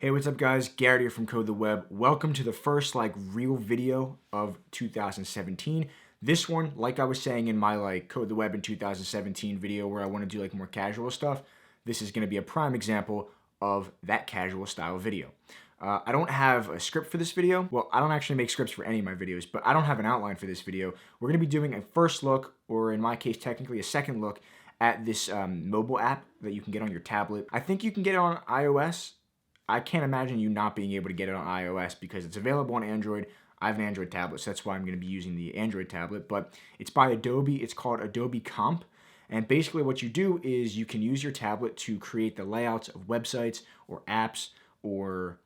Hey, what's up guys? Garrett here from Code the Web. Welcome to the first real video of 2017. This one, like I was saying in my Code the Web in 2017 video where I want to do more casual stuff, this is going to be a prime example of that casual style video. I don't have a script for this video. Well, I don't actually make scripts for any of my videos, but I don't have an outline for this video. We're going to be doing a first look, or in my case, technically a second look, at this mobile app that you can get on your tablet. I think you can get it on iOS. I can't imagine you not being able to get it on iOS because it's available on Android. I have an Android tablet, so that's why I'm going to be using the Android tablet. But it's by Adobe. It's called Adobe Comp. And basically what you do is you can use your tablet to create the layouts of websites or apps, or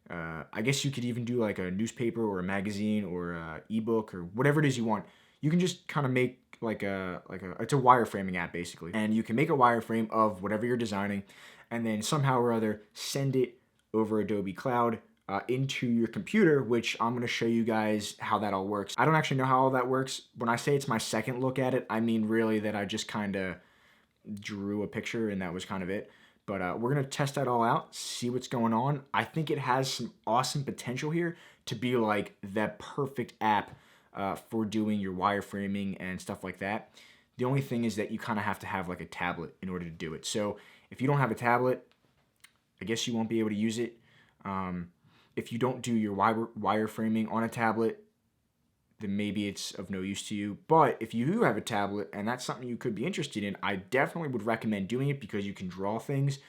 I guess you could even do like a newspaper or a magazine or a ebook or whatever it is you want. You can just kind of make it's a wireframing app basically. And you can make a wireframe of whatever you're designing and then somehow or other send it over Adobe Cloud into your computer, which I'm going to show you guys how that all works. I don't actually know how all that works. When I say it's my second look at it, I mean really that I just kind of drew a picture and that was kind of it. But we're going to test that all out, see what's going on. I think it has some awesome potential here to be like the perfect app for doing your wireframing and stuff like that. The only thing is that you kind of have to have like a tablet in order to do it. So if you don't have a tablet, I guess you won't be able to use it. If you don't do your wireframing on a tablet, then maybe it's of no use to you. But if you do have a tablet and that's something you could be interested in, I definitely would recommend doing it because you can draw things,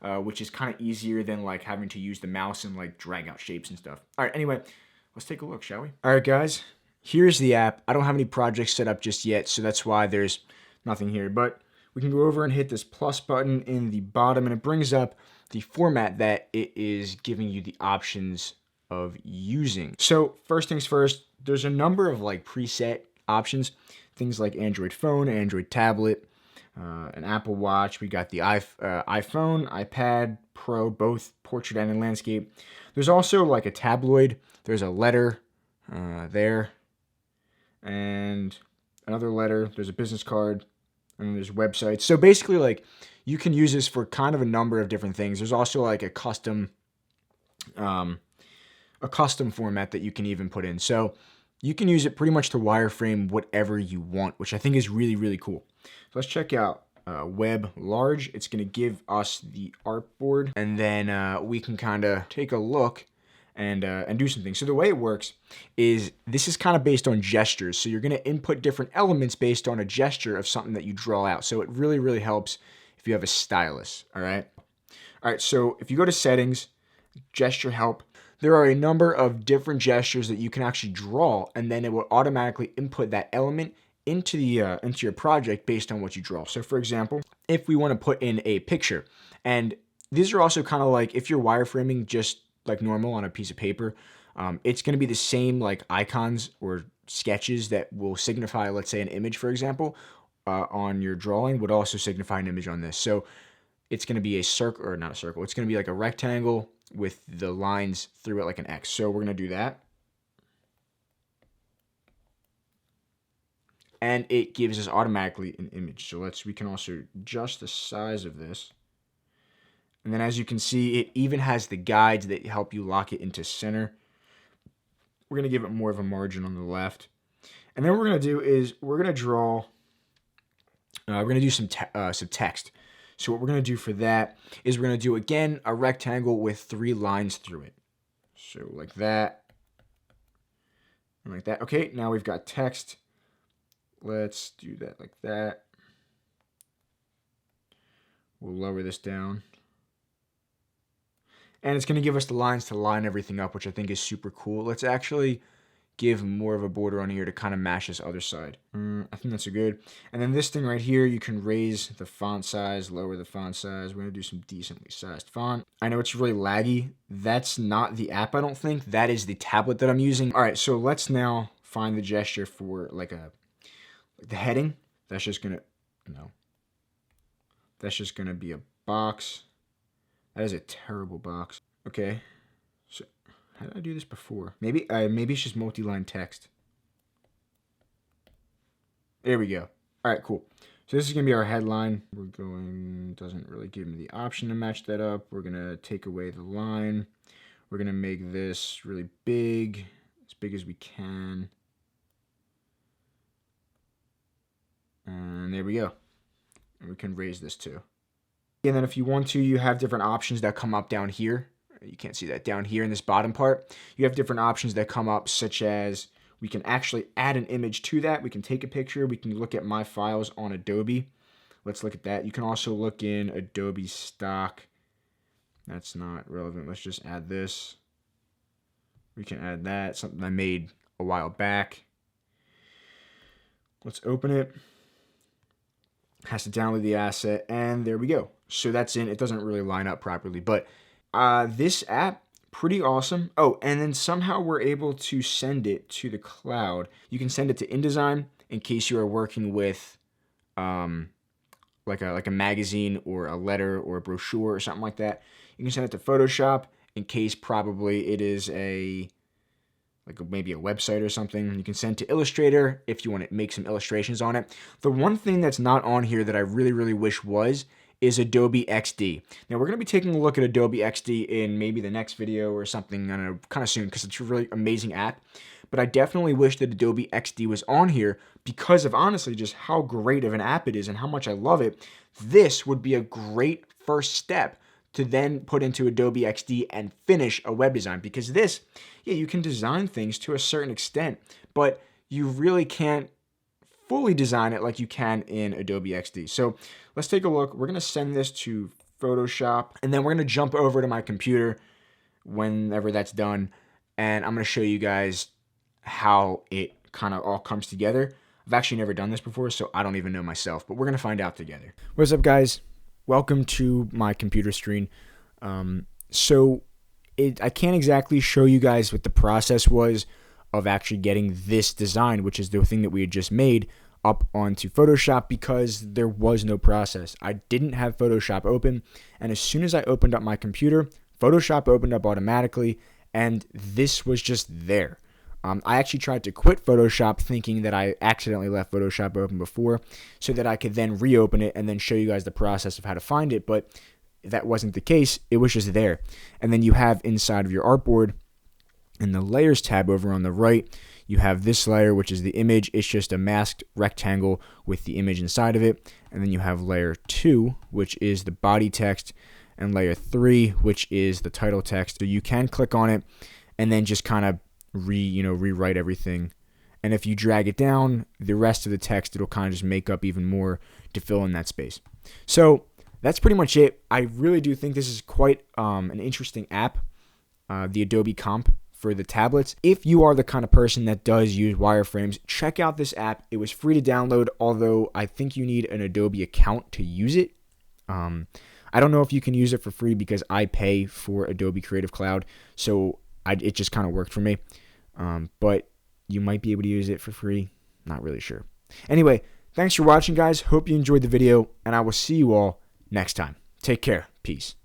which is kind of easier than having to use the mouse and drag out shapes and stuff. All right, anyway, let's take a look, shall we? All right, guys, here's the app. I don't have any projects set up just yet, so that's why there's nothing here. But we can go over and hit this plus button in the bottom, and it brings up the format that it is giving you the options of using. So first things first, there's a number of preset options, things like Android phone, Android tablet, an Apple Watch. We got the iPhone, iPad Pro, both portrait and in landscape. There's also a tabloid. There's a letter there, and another letter. There's a business card, and there's websites. So basically, you can use this for kind of a number of different things. There's also a custom format that you can even put in. So you can use it pretty much to wireframe whatever you want, which I think is really, really cool. So let's check out Web Large. It's going to give us the artboard, and then we can kind of take a look and do some things. So the way it works is this is kind of based on gestures. So you're going to input different elements based on a gesture of something that you draw out. So it really, really helps if you have a stylus, all right? All right, so if you go to settings, gesture help, there are a number of different gestures that you can actually draw, and then it will automatically input that element into your project based on what you draw. So for example, if we want to put in a picture, and these are also kind of if you're wireframing just like normal on a piece of paper, it's going to be the same icons or sketches that will signify, let's say, an image, for example, on your drawing would also signify an image on this. So it's going to be a circle, or not a circle, it's going to be a rectangle with the lines through it like an X. So we're going to do that. And it gives us automatically an image. So we can also adjust the size of this. And then as you can see, it even has the guides that help you lock it into center. We're going to give it more of a margin on the left. And then what we're going to do is we're going to draw, we're going to do some text. So what we're going to do for that is we're going to do, again, a rectangle with 3 lines through it. So like that, and like that. Okay, now we've got text. Let's do that like that. We'll lower this down. And it's going to give us the lines to line everything up, which I think is super cool. Let's actually give more of a border on here to kind of match this other side. I think that's a good. And then this thing right here, you can raise the font size, lower the font size. We're going to do some decently sized font. I know it's really laggy. That's not the app, I don't think. That is the tablet that I'm using. All right, so let's now find the gesture for the heading. That's just going to, no. That's just going to be a box. That is a terrible box. Okay. So how did I do this before? Maybe it's just multi-line text. There we go. All right, cool. So this is going to be our headline. Doesn't really give me the option to match that up. We're going to take away the line. We're going to make this really big, as big as we can. And there we go. And we can raise this too. And then if you want to, you have different options that come up down here. You can't see that down here in this bottom part. You have different options that come up, such as we can actually add an image to that. We can take a picture. We can look at my files on Adobe. Let's look at that. You can also look in Adobe stock. That's not relevant. Let's just add this. We can add that, something I made a while back. Let's open it. Has to download the asset, and there we go. So that's in. It doesn't really line up properly, but this app, pretty awesome. Oh, and then somehow we're able to send it to the cloud. You can send it to InDesign in case you are working with like a magazine or a letter or a brochure or something like that. You can send it to Photoshop in case probably it is maybe a website or something. You can send to Illustrator if you want to make some illustrations on it. The one thing that's not on here that I really, really wish was is Adobe XD. Now we're going to be taking a look at Adobe XD in maybe the next video or something, I don't know, kind of soon, because it's a really amazing app. But I definitely wish that Adobe XD was on here because of honestly just how great of an app it is and how much I love it. This would be a great first step to then put into Adobe XD and finish a web design, because this, yeah, you can design things to a certain extent, but you really can't fully design it like you can in Adobe XD. So let's take a look. We're going to send this to Photoshop, and then we're going to jump over to my computer whenever that's done, and I'm going to show you guys how it kind of all comes together. I've actually never done this before, so I don't even know myself, but we're going to find out together. What's up, guys? Welcome to my computer screen. I can't exactly show you guys what the process was of actually getting this design, which is the thing that we had just made, up onto Photoshop, because there was no process. I didn't have Photoshop open, and as soon as I opened up my computer, Photoshop opened up automatically, and this was just there. I actually tried to quit Photoshop thinking that I accidentally left Photoshop open before so that I could then reopen it and then show you guys the process of how to find it, but that wasn't the case. It was just there. And then you have inside of your artboard in the layers tab over on the right, you have this layer, which is the image. It's just a masked rectangle with the image inside of it. And then you have layer 2, which is the body text, and layer 3, which is the title text. So you can click on it and then just kind of rewrite everything. And if you drag it down, the rest of the text, it'll kind of just make up even more to fill in that space. So that's pretty much it. I really do think this is quite an interesting app, the Adobe Comp for the tablets. If you are the kind of person that does use wireframes, check out this app. It was free to download, although I think you need an Adobe account to use it. I don't know if you can use it for free because I pay for Adobe Creative Cloud, so it just kind of worked for me. But you might be able to use it for free. Not really sure. Anyway, thanks for watching, guys. Hope you enjoyed the video, and I will see you all next time. Take care. Peace.